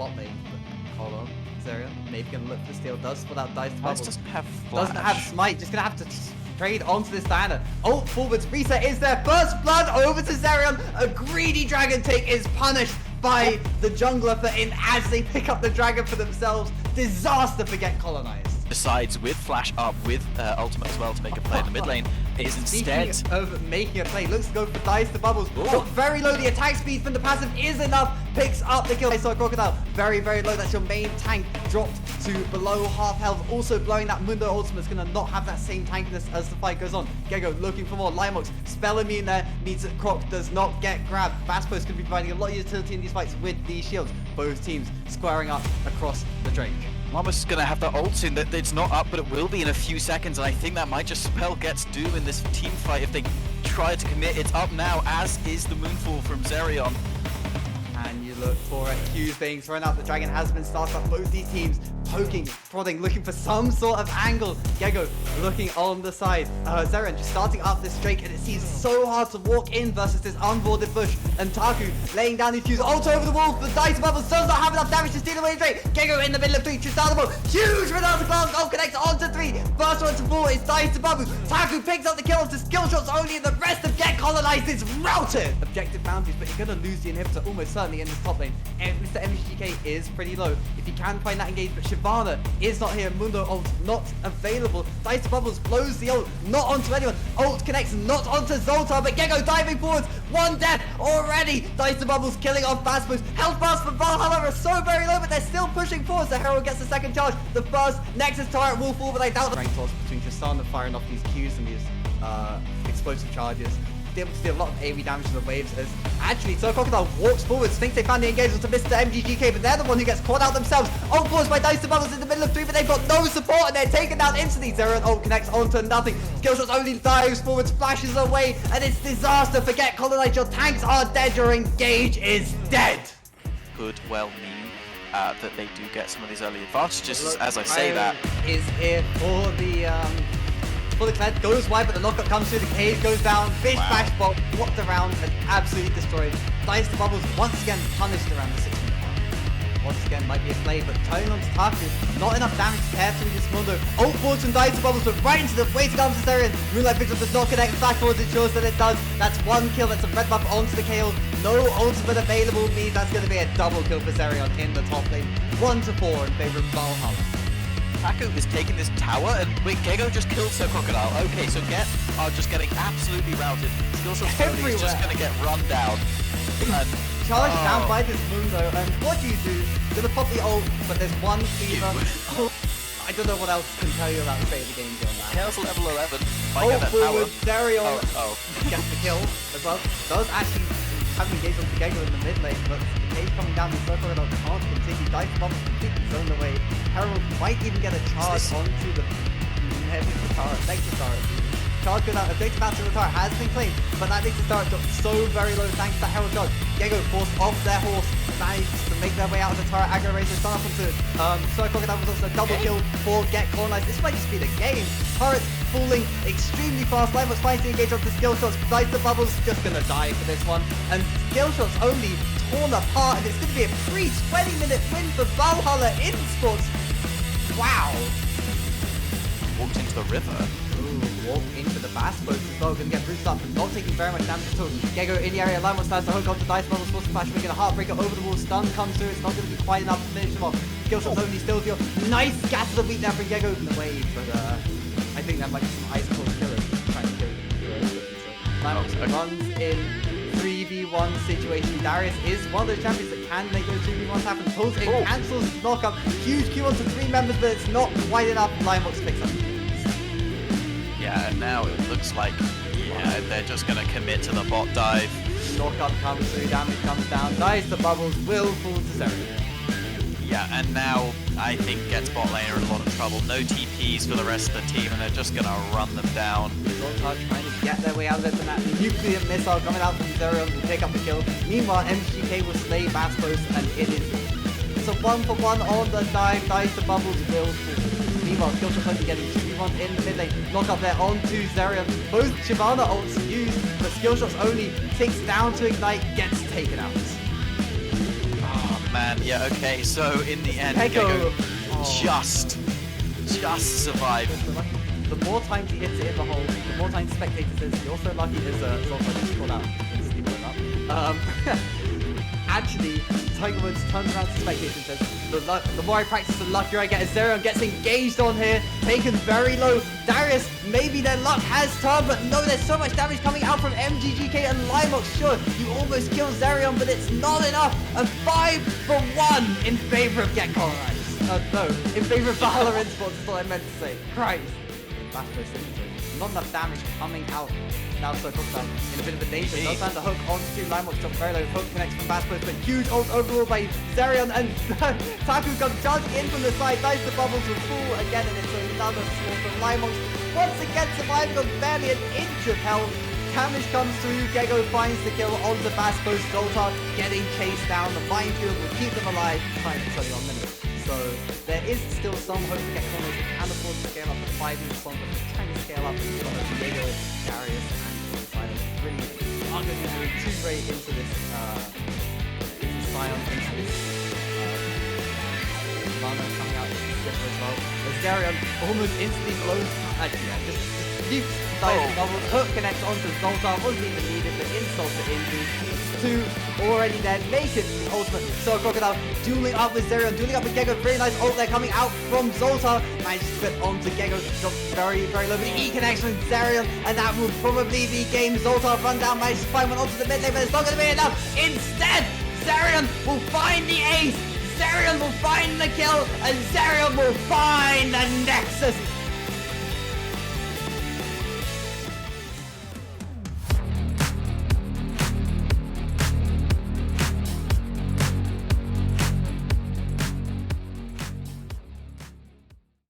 bot lane. But hold on. Zerion maybe gonna look for steal. Does split out dice to Dice bubbles. doesn't have flash. Doesn't have smite. Just gonna have to trade onto this Diana. Ult forwards. Reset is there. First blood over to Zerion. A greedy dragon take is punished by the jungler for in as they pick up the dragon for themselves. Disaster for Get Colonized. Decides with flash up with ultimate as well to make a play in the mid lane. Is instead Speaking of making a play, looks to go for dice to bubbles. Ooh. Got very low. The attack speed from the passive is enough. Picks up the kill. I saw Crocodile very, very low. That's your main tank dropped to below half health. Also blowing that Mundo ultimate is going to not have that same tankiness as the fight goes on. Gego looking for more. Limox spell immune there. Meets it. Croc does not get grabbed. Fastpost going to be providing a lot of utility in these fights with these shields. Both teams squaring up across the Drake. Mama's is gonna have that ult soon. That it's not up, but it will be in a few seconds, and I think that might just spell Get's doom in this team fight if they try to commit. It's up now, as is the Moonfall from Zerion. And you look for a few things. Throwing out the dragon has been started up. Both these teams poking, prodding, looking for some sort of angle. Gego looking on the side. Zerion just starting up this Drake, and it seems so hard to walk in versus this unboarded bush. And Taku laying down his fuse. Ult over the wall, but Dice Bubbles does not have enough damage to steal away the Drake. Gego in the middle of 3, Tristana ball. Huge Renata Clark. Ult connects onto 3. First one to fall is Dice Bubbles. Taku picks up the kill to skill shots only, and the rest of Get Colonized is routed. Objective boundaries, but you're going to lose the inhibitor almost certainly in this top lane. And Mr. MGK is pretty low. If you can find that engage, but Shyvana is not here. Mundo ult not available. Dice Bubbles blows the ult not onto anyone. Ult connects not onto Zoltar, but Gego diving forwards. One death already. Dice Bubbles killing off Fastpost. Health bars for Valhalla are so very low, but they're still pushing forwards. The Herald gets the second charge. The first Nexus turret will fall, but I doubt the rank toss between Tristana firing off these Qs and these explosive charges. Able to deal a lot of AoE damage to the waves as actually so Crocodile walks forwards, thinks they found the engagement to Mr. MGGK, but they're the one who gets caught out themselves. Ult forced by Dice Bubbles in the middle of 3, but they've got no support and they're taken down instantly. Zerion ult connects onto nothing. Skillshots only dives forwards, flashes away, and it's disaster. Forget Colonized, your tanks are dead, your engage is dead. Could well mean that they do get some of these early advantages. As I say that is here for the Kled, goes wide, but the knockup comes through, the cage goes down, fish bash bot, blocked around and absolutely destroyed. Dice to Bubbles once again punished around the 6-minute mark. Once again might be a play, but turning on to Taku, not enough damage to pair through this Mundo. Ult forwards from Dice to Bubbles, but right into the way to come to Zerion. Moonlight Vigil does not connect, flash forwards ensures that it does. That's one kill, that's a red buff onto the KO. No ultimate available means that's going to be a double kill for Zerion in the top lane. 1-4 in favor of Valhalla. Taku is taking this tower, and wait, Gego just killed Sir Crocodile. Okay, so Get are just getting absolutely routed. Skillshot is just going to get run down. And, charged down by this Mundo, and what do? Gonna pop the ult, but there's one fever. I don't know what else can tell you about the state of the game beyond that. Chaos level 11. Might get that forward, tower. Zerion gets the kill as well. Does actually have an engagement to Gego in the mid lane, but the cage coming down the circle and can't continue. Dice Bomb completely zoned away. Herald might even get a charge onto the Nexus turret. Charge goes out, objective out to the turret has been claimed, but that Nexus turret got so very low thanks to that Herald charge. Gego forced off their horse, managed to make their way out of the turret, aggro razor, stun up onto Sir Crocodile was also a double kill for Get Colonized. This might just be the game. Turrets falling extremely fast. Live was fighting to engage onto skill shots. Dice the Bubbles just gonna die for this one. And skill shots only torn apart, and it's gonna be a free 20-minute win for Valhalla Intsports. Wow. Walked into the river. Walk into the Fastpost as well, gonna get rooted up and not taking very much damage at all. Gego in the area, Limo starts to hook onto Dice Bubbles, force the flash, making a heartbreaker over the wall, stun comes through, it's not gonna be quite enough to finish him off. Skill shots only still deal. Nice scatter the weak now from Gego in the wave, but I think that might be some ice cold killers trying to kill you. Limo runs in 3v1 situation. Darius is one of those champions that can make those 3v1s happen. Pulls in, cancels the knockup. Huge Q onto 3 members, but it's not quite enough. Limox picks up. Yeah, and now it looks like they're just going to commit to the bot dive. Knockup comes through, damage comes down. Dice the Bubbles will fall to Zerion. Yeah, and now I think Get's bot lane are in a lot of trouble. No TPs for the rest of the team, and they're just going to run them down. Zoltar trying to get their way out of it, and that nuclear missile coming out from Zerion to pick up the kill. Meanwhile, MGK will slay Fastpost, and it's a 1-for-1 on the dive. Dice the Bubbles will fall. Meanwhile, Skillshot's only getting 2v1 in the mid lane. Knock up there onto Zerion. Both Shyvana ults used, but Skillshot's only ticks down to ignite, gets taken out. man. Yeah, okay, so in the end, Gecko Gecko just survived. The more times he hits it in the hole, the more times spectator says, "You're so lucky." Is Zoltan just called out instantly blown up. Actually, Tiger Woods turns around to spectator and says, "The more I practice, the luckier I get." As Zerion gets engaged on here, taken very low. Darius, maybe their luck has turned, but no, there's so much damage coming out from MGGK and Limox. Sure, you almost kill Zerion, but it's not enough. A 5-for-1 in favor of Get Colonized. No, in favor of Valhalla Intsports is what I meant to say. Christ. Bass Pro Signature. Not enough damage coming out. Now so Crocodile in a bit of a danger. Does land the hook onto Limox, jump very low. Hook connects from Bass Pro, but huge ult overall by Zerion, and Taku comes charging in from the side. Dies the bubbles with full again, and it's another sword from Limox. Once again surviving on barely an inch of health. Kamish comes through, Gecko finds the kill onto Bass Pro. Zoltar getting chased down. The minefield will keep them alive. Time to 21 minutes. So there is still some hope to get corners. They can afford to scale up to 5 minutes long, but they're trying to scale up with Diego, Darius, and Silence. Really are going to be moving too great into this Sion, into this Lana coming out Zipper as well. As Zerion almost instantly blows, just keeps diving bubbles. Hook connects onto Zoltar, wasn't even needed, but insult to injury. Two already there, make it the ultimate. So Crocodile dueling up with Zerion, dueling up with Gecko. Very nice ult there coming out from Zoltar. Manages to flip onto Gecko, drops very, very low. But the E connection with Zerion, and that will probably be game. Zoltar run down, manages to find one onto the mid lane, but it's not going to be enough. Instead, Zerion will find the ace. Zerion will find the kill, and Zerion will find the Nexus